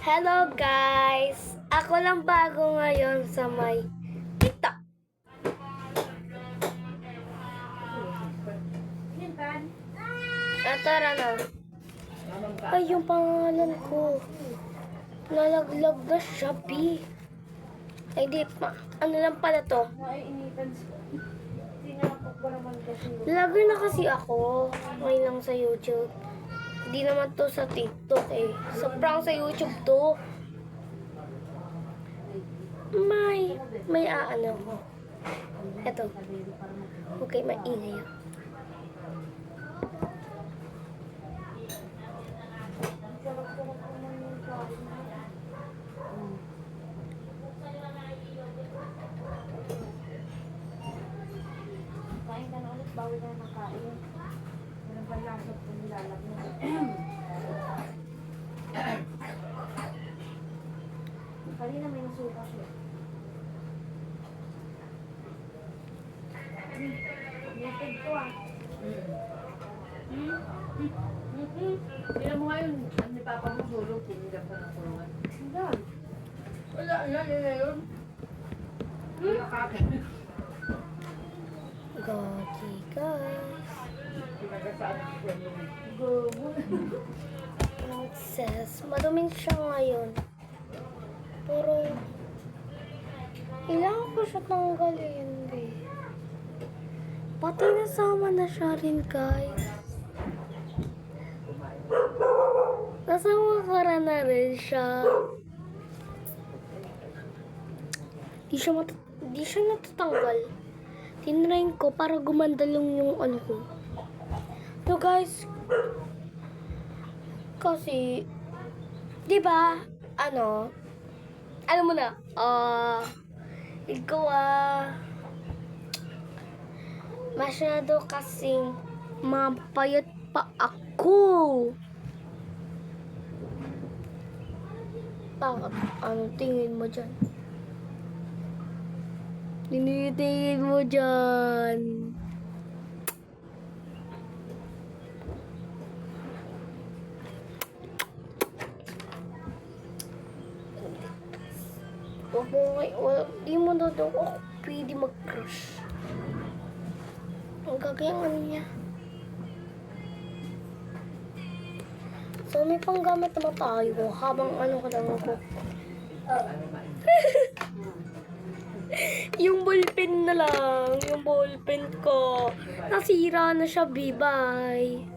Hello guys! Ako lang bago ngayon sa may TikTok. Tara na. Ay, yung pangalan ko. Nalaglag na Shopee. Ay, di pa. Ano lang pala to? Lagi na kasi ako. Ngayon lang sa YouTube. Hindi naman to sa TikTok eh. Sa prank sa YouTube to. May aano ko. Eto. Okay, maingay ako. Kain ka na ulit, bawal ka na makain. Walang palasot kung nilalap mo. Kanina may nasuka siya. Naked ko ah. Tignan mo nga yun, ni Papa mo sulog, tinigap ko ng kulungan. Hanggang. Wala, yun na yun. Nakakit. Gogi guys. Pinagasaan ko yun. Gogo. It says, maduming siya ngayon. Pero, kailangan ko siya tanggalin, eh. Pati nasama na siya rin, guys. Nasama ka na rin siya. Di siya natatanggal. Tinrain ko para gumanda lang yung ano ko. So, guys, kasi, di ba, alam mo na, ikaw masyado kasing mapayat pa ako. Bakit? Ano tingin mo dyan? Tinitingin mo dyan. Di mo na daw ako pwede mag-crush. Ang gagawin ano niya. So, may panggamit naman tayo habang ano ka lang ako. Yung ballpen na lang. Yung ballpen ko. Nasira na siya, bye-bye.